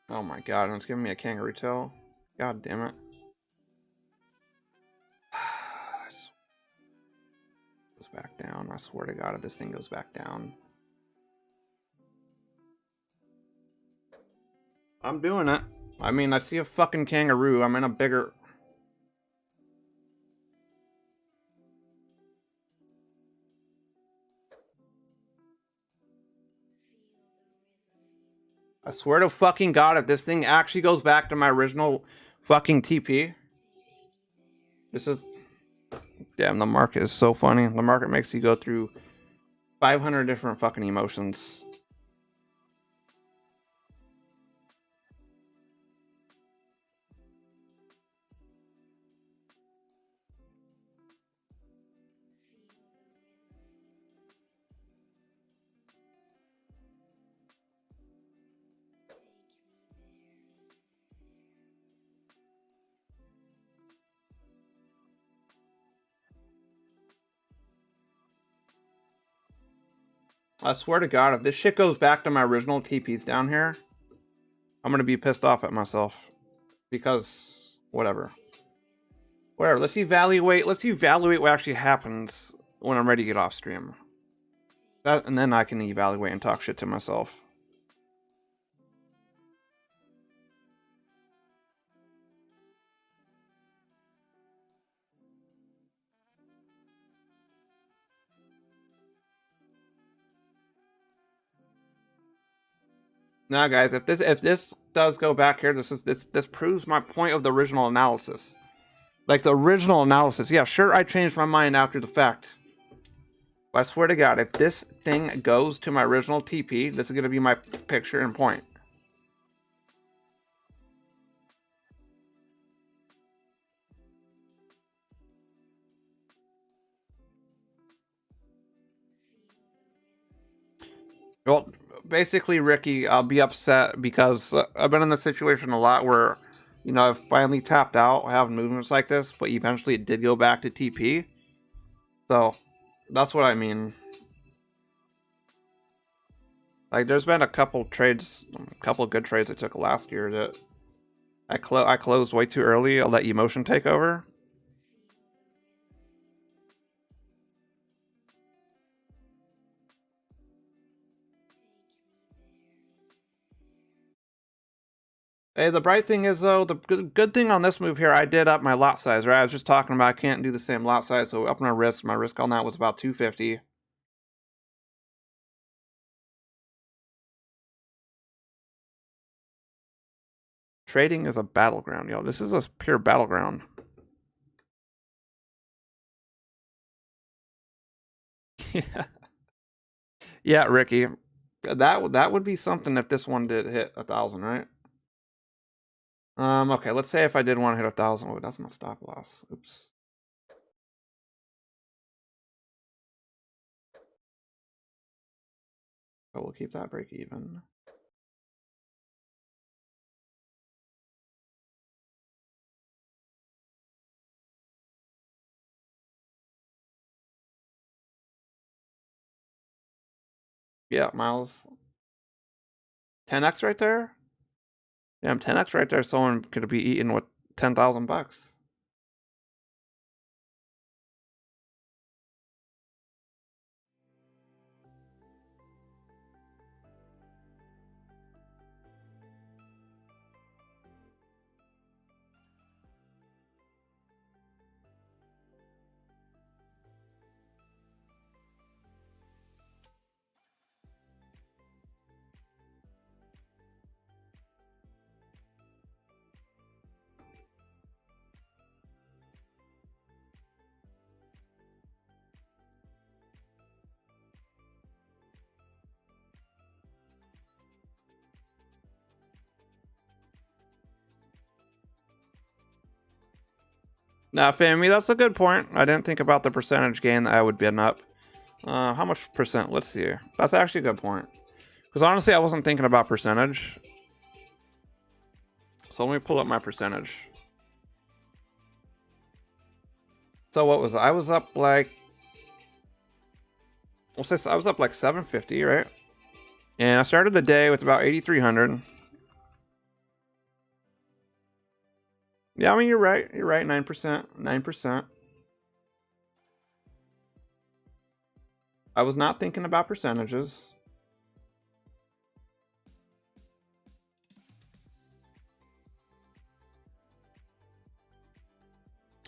Oh my god, and it's giving me a Kangaroo Tail. God damn it. Goes back down. I swear to god if this thing goes back down. I'm doing it. I mean, I see a fucking kangaroo. I'm in a bigger... I swear to fucking god if this thing actually goes back to my original fucking TP. This is... Damn, the market is so funny. The market makes you go through 500 different fucking emotions. I swear to god, if this shit goes back to my original TPs down here, I'm gonna be pissed off at myself. Because, whatever. Whatever, let's evaluate what actually happens when I'm ready to get off stream. And then I can evaluate and talk shit to myself. Now, guys, if this does go back here, this proves my point of the original analysis. Like the original analysis, yeah, sure, I changed my mind after the fact. But I swear to God, if this thing goes to my original TP, this is gonna be my picture and point. Well, basically, Ricky, I'll be upset because I've been in this situation a lot where, you know, I've finally tapped out having movements like this, but eventually it did go back to TP. So, that's what I mean. Like, there's been a couple trades, a couple of good trades I took last year that I closed way too early. I'll let emotion take over. Hey, the bright thing is, though, the good thing on this move here, I did up my lot size, right? I was just talking about I can't do the same lot size, so up my risk. My risk on that was about 250. Trading is a battleground, yo. This is a pure battleground. Yeah. Yeah, Ricky. That would be something if this one did hit 1,000, right? Okay, let's say if I did want to hit 1,000. Oh, that's my stop loss. Oops. But we'll keep that break even. Yeah, Miles. 10x right there? Damn, 10x right there. Someone could be eating with 10,000 bucks. Now, Fami, that's a good point. I didn't think about the percentage gain that I would bin up. How much percent? Let's see. That's actually a good point. Because honestly, I wasn't thinking about percentage. So let me pull up my percentage. So what was I was up like, we'll say I was up like 750, right? And I started the day with about 8,300. Yeah, I mean, you're right. You're right. 9%. 9%. I was not thinking about percentages.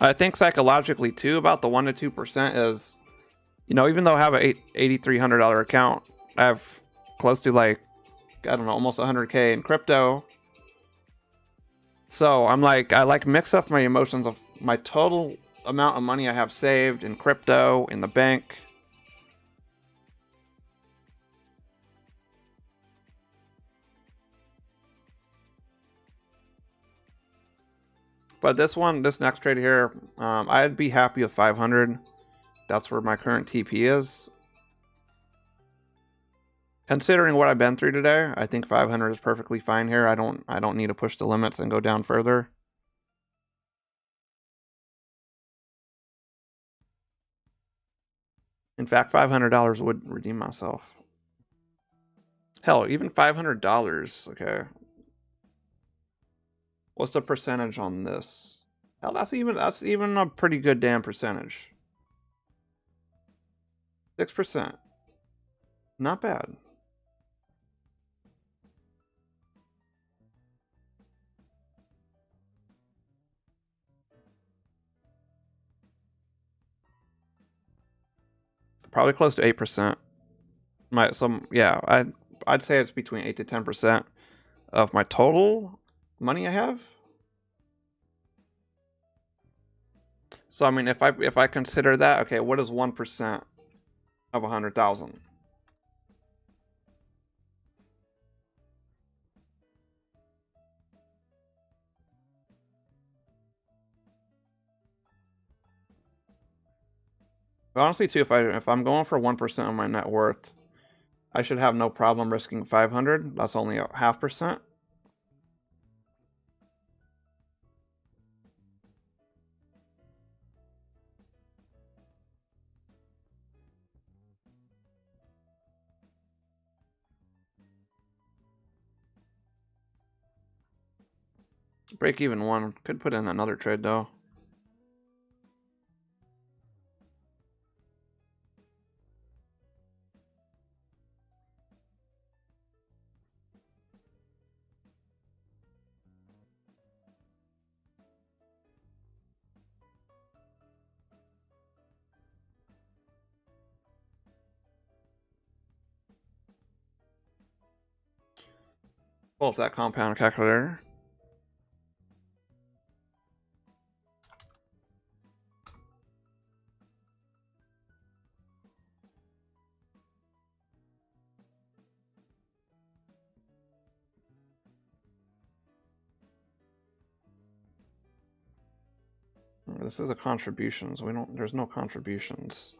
I think psychologically too about the 1 to 2% is, you know, even though I have a $8,300 account, I have close to like, I don't know, almost 100K in crypto. So I'm like, I like mix up my emotions of my total amount of money I have saved in crypto, in the bank. But this next trade here, I'd be happy with 500. That's where my current TP is. Considering what I've been through today, I think 500 is perfectly fine here. I don't need to push the limits and go down further. In fact, $500 would redeem myself. Hell, even $500. Okay. What's the percentage on this? Hell, that's even a pretty good damn percentage. 6%. Not bad. Probably close to 8%. Yeah, I'd say it's between 8 to 10% of my total money I have. So I mean, if I consider that, okay, what is 1% of 100,000? Honestly, too, if I'm going for 1% of my net worth, I should have no problem risking 500. That's only a 0.5%. Break even one. Could put in another trade though. Pull up that compound calculator. This is a contributions. There's no contributions.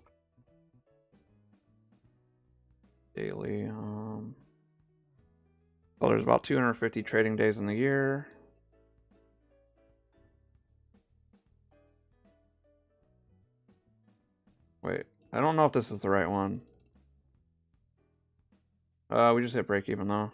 Daily. Well, there's about 250 trading days in the year. Wait, I don't know if this is the right one. We just hit break even though.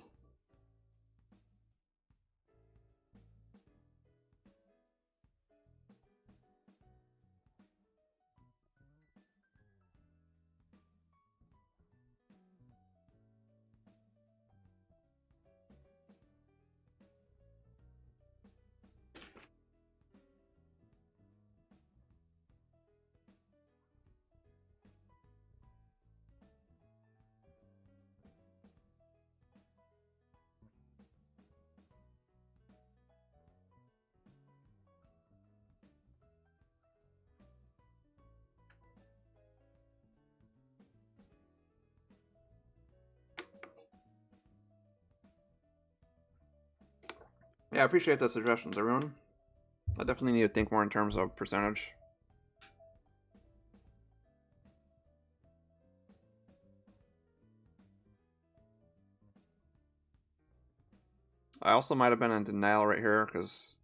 Yeah, I appreciate the suggestions, everyone. I definitely need to think more in terms of percentage. I also might have been in denial right here, because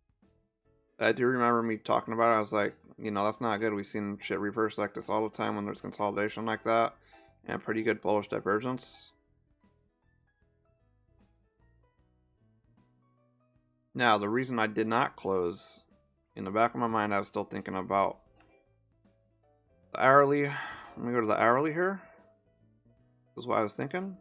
I do remember me talking about it. I was like, you know, that's not good. We've seen shit reverse like this all the time when there's consolidation like that, and pretty good bullish divergence. Now, the reason I did not close, in the back of my mind, I was still thinking about the hourly. Let me go to the hourly here. This is what I was thinking.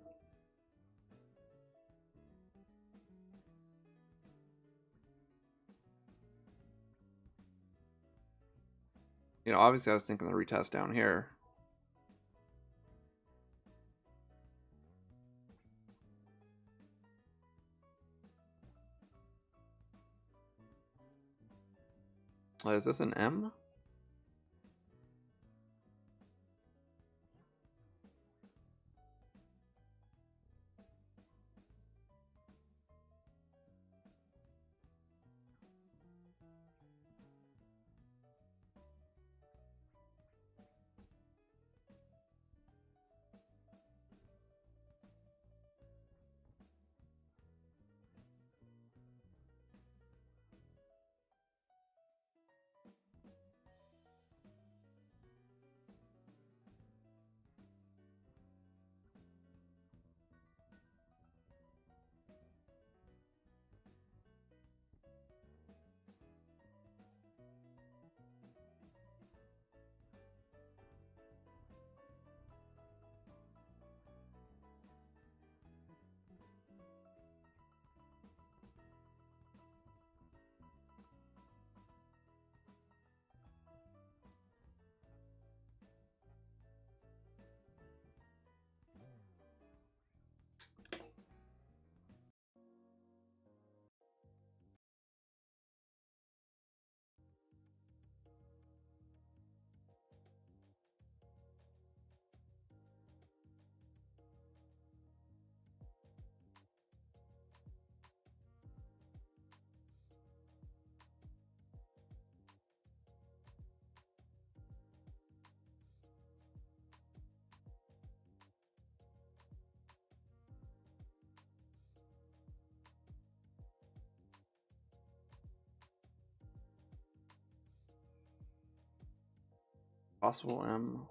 You know, obviously I was thinking the retest down here. Is this an M? Possible M.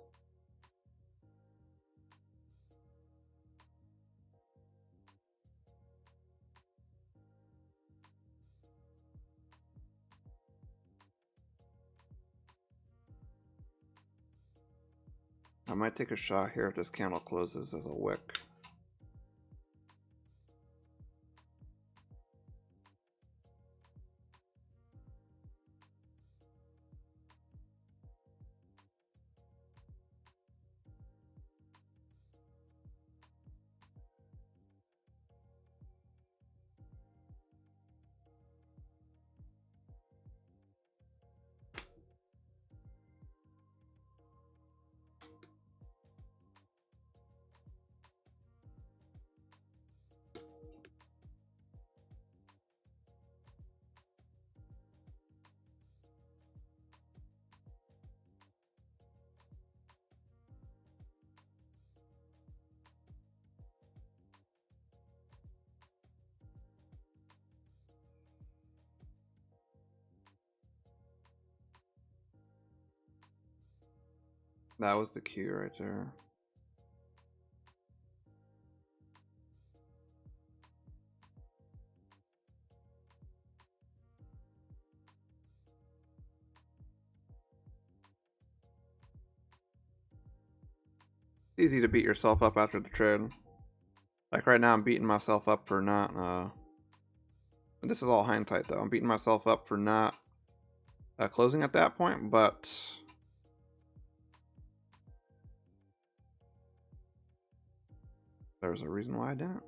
I might take a shot here if this candle closes as a wick. That was the cue right there. It's easy to beat yourself up after the trade. Like right now I'm beating myself up for not this is all hindsight though. I'm beating myself up for not closing at that point, but there's a reason why I didn't.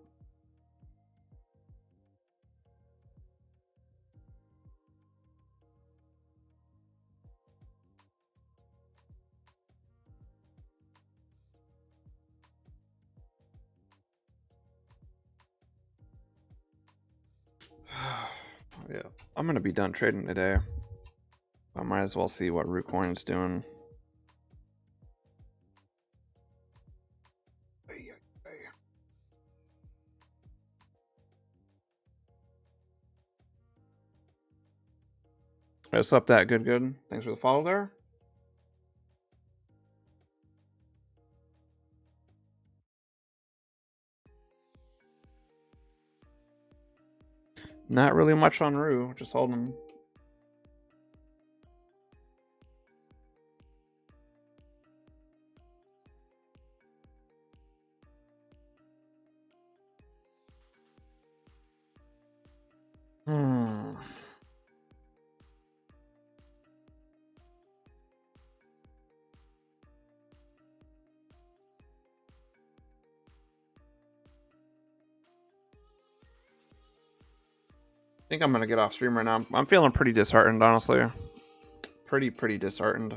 Yeah, I'm gonna be done trading today. I might as well see what Rucoin's doing. What's up, that good? Thanks for the follow there. Not really much on Ru, just holding. I think I'm gonna get off stream right now. I'm feeling pretty disheartened, honestly. Pretty disheartened.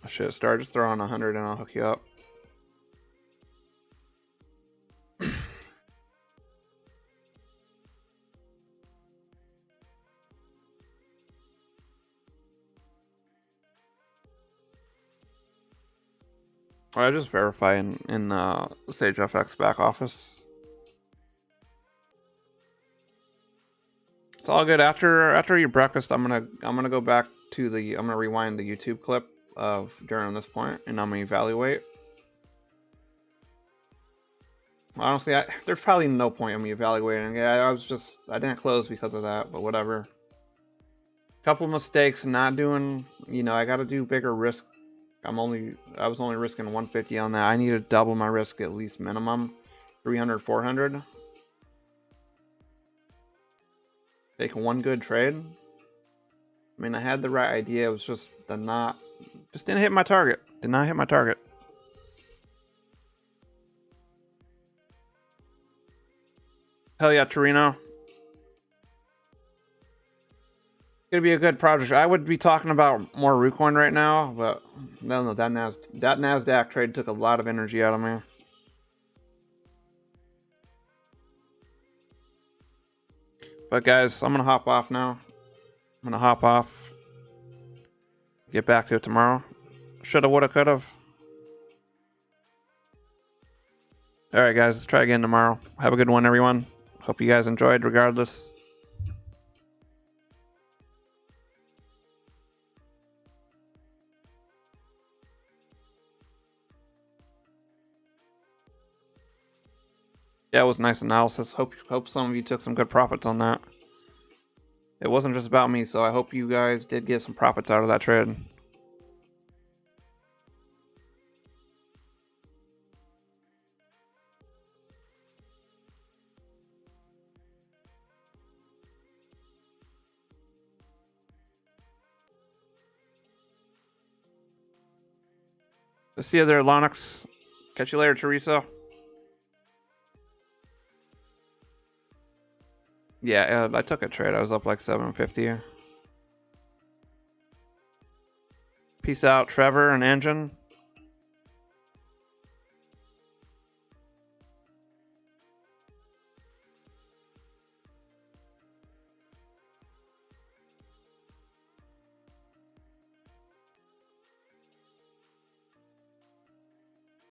Shit, Star, just throw on 100 and I'll hook you up. I just verify in Sage FX back office. It's all good. After your breakfast, I'm gonna go back to I'm gonna rewind the YouTube clip of during this point, and I'm gonna evaluate. Honestly, there's probably no point in me evaluating. Yeah, I didn't close because of that, but whatever. Couple mistakes, not doing. I got to do bigger risk. I was only risking 150 on that. I need to double my risk at least minimum, 300, 400. Take one good trade. I mean, I had the right idea. It was just didn't hit my target. Did not hit my target. Hell yeah, Torino. It's gonna be a good project. I would be talking about more Rucoin right now, but no, that NASDAQ trade took a lot of energy out of me. But guys, I'm gonna hop off now. Get back to it tomorrow. Shoulda, woulda, coulda. Alright guys, let's try again tomorrow. Have a good one, everyone. Hope you guys enjoyed regardless. Yeah, it was nice analysis. Hope some of you took some good profits on that. It wasn't just about me, so I hope you guys did get some profits out of that trade. See you there, Lonix. Catch you later, Teresa. Yeah, I took a trade. I was up like 750. Peace out, Trevor and Engine.